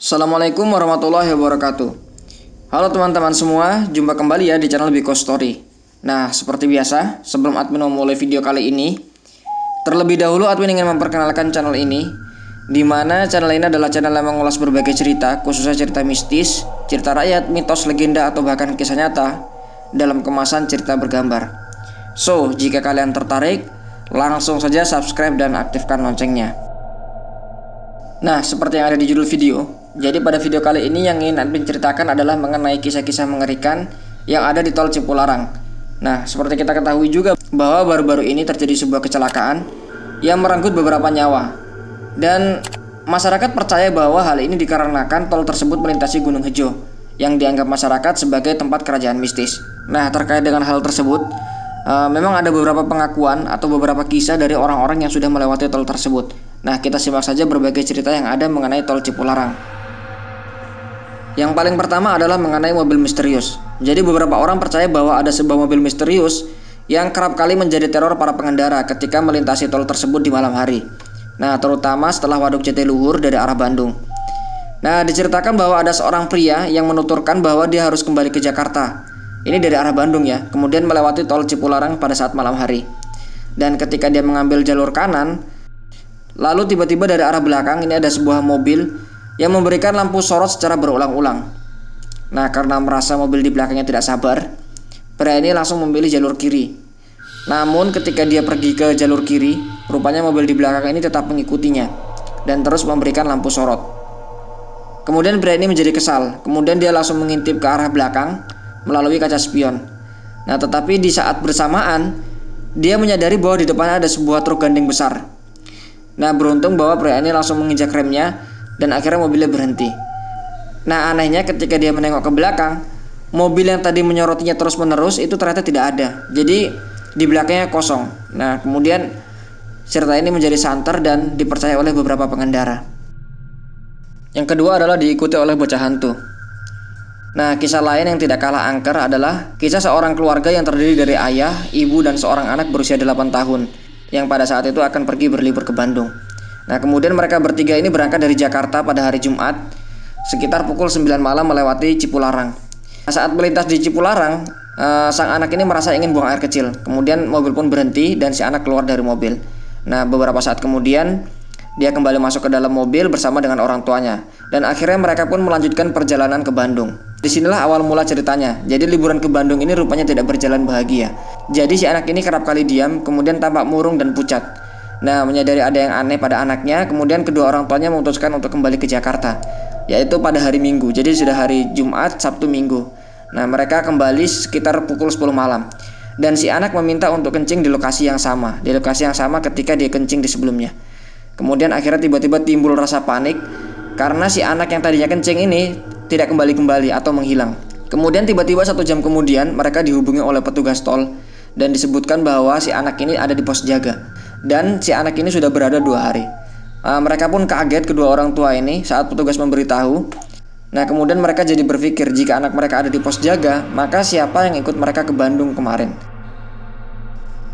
Assalamualaikum warahmatullahi wabarakatuh. Halo teman-teman semua, jumpa kembali ya di channel Biko Story. Nah, seperti biasa, sebelum admin memulai video kali ini, terlebih dahulu admin ingin memperkenalkan channel ini, di mana channel ini adalah channel yang mengulas berbagai cerita, khususnya cerita mistis, cerita rakyat, mitos, legenda, atau bahkan kisah nyata dalam kemasan cerita bergambar. So, jika kalian tertarik, langsung saja subscribe dan aktifkan loncengnya. Nah, seperti yang ada di judul video, jadi pada video kali ini yang ingin admin ceritakan adalah mengenai kisah-kisah mengerikan yang ada di tol Cipularang. Nah, seperti kita ketahui juga bahwa baru-baru ini terjadi sebuah kecelakaan yang merenggut beberapa nyawa. Dan masyarakat percaya bahwa hal ini dikarenakan tol tersebut melintasi Gunung Hejo yang dianggap masyarakat sebagai tempat kerajaan mistis. Nah, terkait dengan hal tersebut, memang ada beberapa pengakuan atau beberapa kisah dari orang-orang yang sudah melewati tol tersebut. Nah, kita simak saja berbagai cerita yang ada mengenai tol Cipularang. Yang paling pertama adalah mengenai mobil misterius. Jadi beberapa orang percaya bahwa ada sebuah mobil misterius yang kerap kali menjadi teror para pengendara ketika melintasi tol tersebut di malam hari. Nah, terutama setelah Waduk Jatiluhur dari arah Bandung. Nah, diceritakan bahwa ada seorang pria yang menuturkan bahwa dia harus kembali ke Jakarta. Ini dari arah Bandung ya, kemudian melewati tol Cipularang pada saat malam hari. Dan ketika dia mengambil jalur kanan, lalu tiba-tiba dari arah belakang ini ada sebuah mobil yang memberikan lampu sorot secara berulang-ulang. Nah, karena merasa mobil di belakangnya tidak sabar, pria ini langsung memilih jalur kiri. Namun ketika dia pergi ke jalur kiri, rupanya mobil di belakang ini tetap mengikutinya dan terus memberikan lampu sorot. Kemudian pria ini menjadi kesal, kemudian dia langsung mengintip ke arah belakang melalui kaca spion. Nah, tetapi di saat bersamaan, dia menyadari bahwa di depannya ada sebuah truk gandeng besar. Nah, beruntung bahwa pria ini langsung menginjak remnya dan akhirnya mobilnya berhenti. Nah, anehnya ketika dia menengok ke belakang, mobil yang tadi menyorotinya terus-menerus itu ternyata tidak ada. Jadi di belakangnya kosong. Nah, kemudian cerita ini menjadi santer dan dipercaya oleh beberapa pengendara. Yang kedua adalah diikuti oleh bocah hantu. Nah, kisah lain yang tidak kalah angker adalah kisah seorang keluarga yang terdiri dari ayah, ibu, dan seorang anak berusia 8 tahun yang pada saat itu akan pergi berlibur ke Bandung. Nah, kemudian mereka bertiga ini berangkat dari Jakarta pada hari Jumat sekitar pukul 9 malam melewati Cipularang. Nah, saat melintas di Cipularang, sang anak ini merasa ingin buang air kecil. Kemudian mobil pun berhenti dan si anak keluar dari mobil. Nah, beberapa saat kemudian dia kembali masuk ke dalam mobil bersama dengan orang tuanya. Dan akhirnya mereka pun melanjutkan perjalanan ke Bandung. Disinilah awal mula ceritanya. Jadi liburan ke Bandung ini rupanya tidak berjalan bahagia. Jadi si anak ini kerap kali diam, kemudian tampak murung dan pucat. Nah, menyadari ada yang aneh pada anaknya, kemudian kedua orang tuanya memutuskan untuk kembali ke Jakarta, yaitu pada hari Minggu. Jadi sudah hari Jumat, Sabtu, Minggu. Nah, mereka kembali sekitar pukul 10 malam. Dan si anak meminta untuk kencing di lokasi yang sama. Di lokasi yang sama ketika dia kencing di sebelumnya. Kemudian akhirnya tiba-tiba timbul rasa panik karena si anak yang tadinya kencing ini tidak kembali-kembali atau menghilang. Kemudian tiba-tiba 1 jam kemudian mereka dihubungi oleh petugas tol dan disebutkan bahwa si anak ini ada di pos jaga. Dan si anak ini sudah berada 2 hari. Mereka pun kaget kedua orang tua ini saat petugas memberitahu. Nah, kemudian mereka jadi berpikir jika anak mereka ada di pos jaga, maka siapa yang ikut mereka ke Bandung kemarin?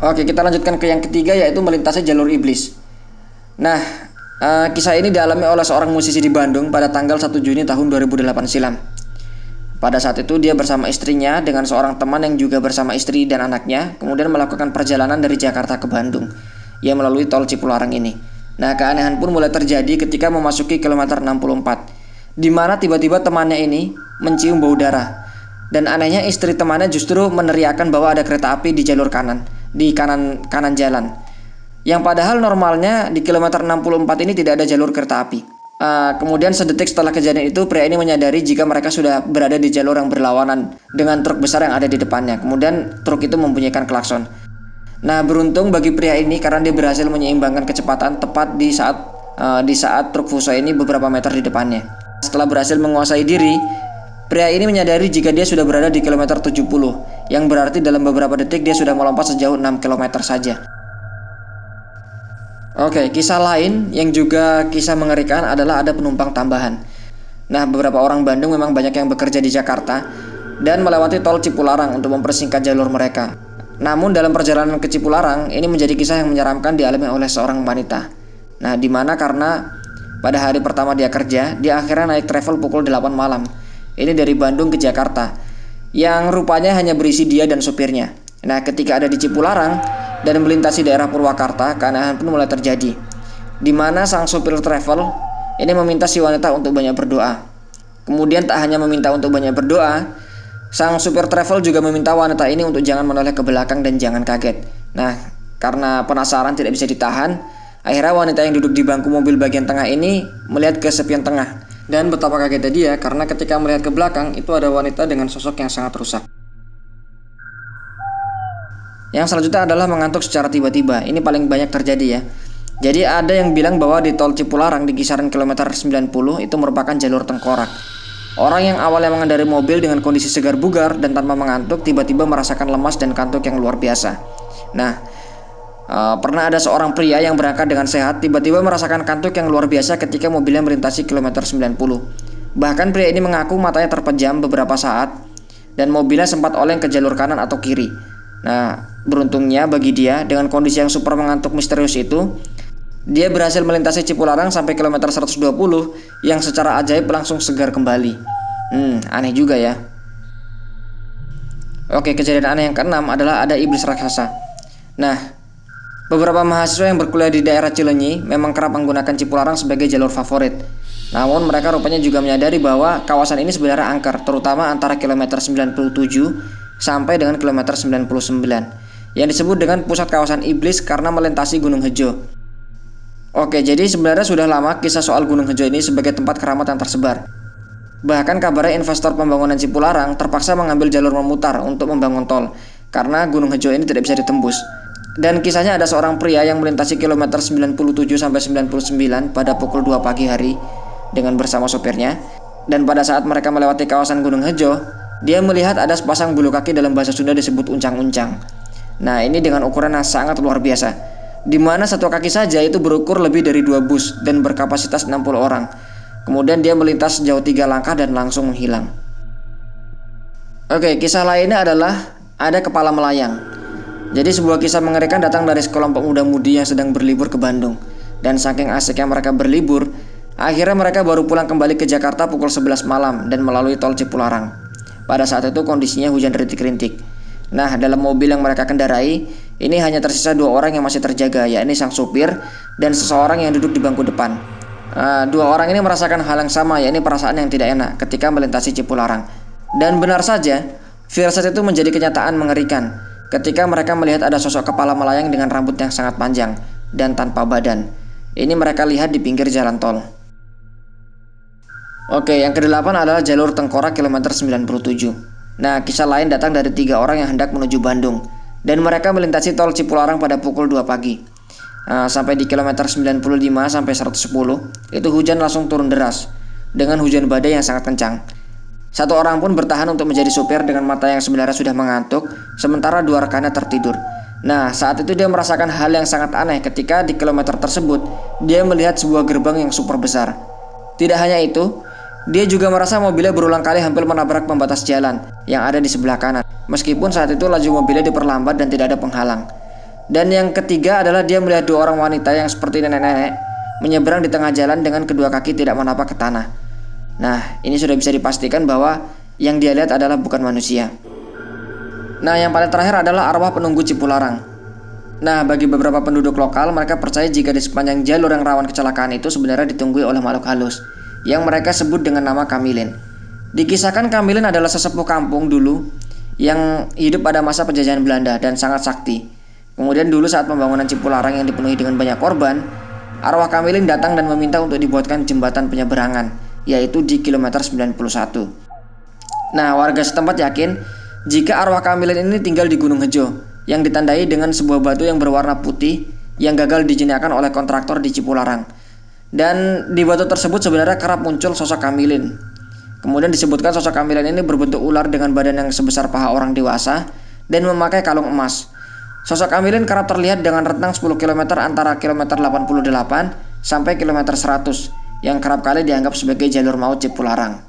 Oke, kita lanjutkan ke yang ketiga, yaitu melintasi jalur iblis. Nah, kisah ini dialami oleh seorang musisi di Bandung pada tanggal 1 Juni tahun 2008 silam. Pada saat itu dia bersama istrinya dengan seorang teman yang juga bersama istri dan anaknya, kemudian melakukan perjalanan dari Jakarta ke Bandung yang melalui tol Cipularang ini. Nah, keanehan pun mulai terjadi ketika memasuki kilometer 64, di mana tiba-tiba temannya ini mencium bau darah. Dan anehnya istri temannya justru meneriakkan bahwa ada kereta api di jalur kanan, di kanan jalan. Yang padahal normalnya di kilometer 64 ini tidak ada jalur kereta api. Kemudian sedetik setelah kejadian itu, pria ini menyadari jika mereka sudah berada di jalur yang berlawanan dengan truk besar yang ada di depannya. Kemudian truk itu membunyikan klakson. Nah, beruntung bagi pria ini karena dia berhasil menyeimbangkan kecepatan tepat di saat truk Fuso ini beberapa meter di depannya. Setelah berhasil menguasai diri, pria ini menyadari jika dia sudah berada di kilometer 70, yang berarti dalam beberapa detik dia sudah melompat sejauh 6 km saja. Oke, kisah lain yang juga kisah mengerikan adalah ada penumpang tambahan. Nah, beberapa orang Bandung memang banyak yang bekerja di Jakarta dan melewati tol Cipularang untuk mempersingkat jalur mereka. Namun dalam perjalanan ke Cipularang ini menjadi kisah yang menyeramkan dialami oleh seorang wanita. Nah, dimana karena pada hari pertama dia kerja, dia akhirnya naik travel pukul 8 malam. Ini dari Bandung ke Jakarta, yang rupanya hanya berisi dia dan supirnya. Nah, ketika ada di Cipularang dan melintasi daerah Purwakarta, keanehan pun mulai terjadi, di mana sang supir travel ini meminta si wanita untuk banyak berdoa. Kemudian tak hanya meminta untuk banyak berdoa, sang supir travel juga meminta wanita ini untuk jangan menoleh ke belakang dan jangan kaget. Nah, karena penasaran tidak bisa ditahan, akhirnya wanita yang duduk di bangku mobil bagian tengah ini melihat ke sepion tengah. Dan betapa kagetnya dia karena ketika melihat ke belakang itu ada wanita dengan sosok yang sangat rusak. Yang selanjutnya adalah mengantuk secara tiba-tiba. Ini paling banyak terjadi ya. Jadi ada yang bilang bahwa di tol Cipularang di kisaran kilometer 90 itu merupakan jalur tengkorak. Orang yang awalnya mengendarai mobil dengan kondisi segar bugar dan tanpa mengantuk tiba-tiba merasakan lemas dan kantuk yang luar biasa. Nah, pernah ada seorang pria yang berangkat dengan sehat tiba-tiba merasakan kantuk yang luar biasa ketika mobilnya melintasi kilometer 90. Bahkan pria ini mengaku matanya terpejam beberapa saat dan mobilnya sempat oleng ke jalur kanan atau kiri. Nah, beruntungnya bagi dia, dengan kondisi yang super mengantuk misterius itu, dia berhasil melintasi Cipularang sampai kilometer 120 yang secara ajaib langsung segar kembali. Aneh juga ya. Oke, kejadian aneh yang keenam adalah ada iblis raksasa. Nah, beberapa mahasiswa yang berkuliah di daerah Cileunyi memang kerap menggunakan Cipularang sebagai jalur favorit. Namun mereka rupanya juga menyadari bahwa kawasan ini sebenarnya angker, terutama antara kilometer 97 sampai dengan kilometer 99 yang disebut dengan pusat kawasan iblis karena melintasi Gunung Hejo. Oke, jadi sebenarnya sudah lama kisah soal Gunung Hejo ini sebagai tempat keramat yang tersebar. Bahkan kabarnya investor pembangunan Cipularang terpaksa mengambil jalur memutar untuk membangun tol karena Gunung Hejo ini tidak bisa ditembus. Dan kisahnya ada seorang pria yang melintasi kilometer 97 sampai 99 pada pukul 2 pagi hari dengan bersama sopirnya. Dan pada saat mereka melewati kawasan Gunung Hejo, dia melihat ada sepasang bulu kaki dalam bahasa Sunda disebut uncang-uncang. Nah, ini dengan ukuran yang sangat luar biasa, di mana satu kaki saja itu berukur lebih dari 2 bus dan berkapasitas 60 orang. Kemudian dia melintas sejauh 3 langkah dan langsung menghilang. Oke, kisah lainnya adalah ada kepala melayang. Jadi sebuah kisah mengerikan datang dari sekelompok muda-mudi yang sedang berlibur ke Bandung. Dan saking asiknya mereka berlibur, akhirnya mereka baru pulang kembali ke Jakarta pukul 11 malam dan melalui tol Cipularang. Pada saat itu kondisinya hujan rintik-rintik. Nah, dalam mobil yang mereka kendarai, ini hanya tersisa 2 orang yang masih terjaga, yakni sang supir dan seseorang yang duduk di bangku depan. 2 orang ini merasakan hal yang sama, yakni perasaan yang tidak enak ketika melintasi Cipularang. Dan benar saja, firasat itu menjadi kenyataan mengerikan ketika mereka melihat ada sosok kepala melayang dengan rambut yang sangat panjang dan tanpa badan. Ini mereka lihat di pinggir jalan tol. Oke, yang ke-8 adalah jalur tengkorak kilometer 97. Nah, kisah lain datang dari 3 orang yang hendak menuju Bandung dan mereka melintasi tol Cipularang pada pukul 2 pagi. Sampai di kilometer 95 sampai 110, itu hujan langsung turun deras dengan hujan badai yang sangat kencang. 1 orang pun bertahan untuk menjadi supir dengan mata yang sebenarnya sudah mengantuk, sementara 2 rekannya tertidur. Nah, saat itu dia merasakan hal yang sangat aneh ketika di kilometer tersebut dia melihat sebuah gerbang yang super besar. Tidak hanya itu, dia juga merasa mobilnya berulang kali hampir menabrak pembatas jalan yang ada di sebelah kanan. Meskipun saat itu laju mobilnya diperlambat dan tidak ada penghalang. Dan yang ketiga adalah dia melihat 2 orang wanita yang seperti nenek-nenek menyeberang di tengah jalan dengan kedua kaki tidak menapak ke tanah. Nah, ini sudah bisa dipastikan bahwa yang dia lihat adalah bukan manusia. Nah, yang paling terakhir adalah arwah penunggu Cipularang. Nah, bagi beberapa penduduk lokal, mereka percaya jika di sepanjang jalur yang rawan kecelakaan itu sebenarnya ditunggui oleh makhluk halus yang mereka sebut dengan nama Kamilin. Dikisahkan Kamilin adalah sesepuh kampung dulu yang hidup pada masa penjajahan Belanda dan sangat sakti. Kemudian dulu saat pembangunan Cipularang yang dipenuhi dengan banyak korban, arwah Kamilin datang dan meminta untuk dibuatkan jembatan penyeberangan, yaitu di kilometer 91. Nah, warga setempat yakin jika arwah Kamilin ini tinggal di Gunung Hejo yang ditandai dengan sebuah batu yang berwarna putih yang gagal dijinakan oleh kontraktor di Cipularang. Dan di batu tersebut sebenarnya kerap muncul sosok Kamilin. Kemudian disebutkan sosok Kamilin ini berbentuk ular dengan badan yang sebesar paha orang dewasa dan memakai kalung emas. Sosok Kamilin kerap terlihat dengan rentang 10 km antara kilometer 88 sampai kilometer 100 yang kerap kali dianggap sebagai jalur maut Cipularang.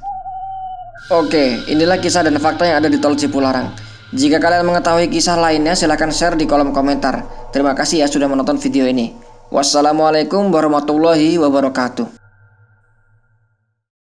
Oke, inilah kisah dan fakta yang ada di tol Cipularang. Jika kalian mengetahui kisah lainnya, silahkan share di kolom komentar. Terima kasih ya sudah menonton video ini. Wassalamualaikum warahmatullahi wabarakatuh.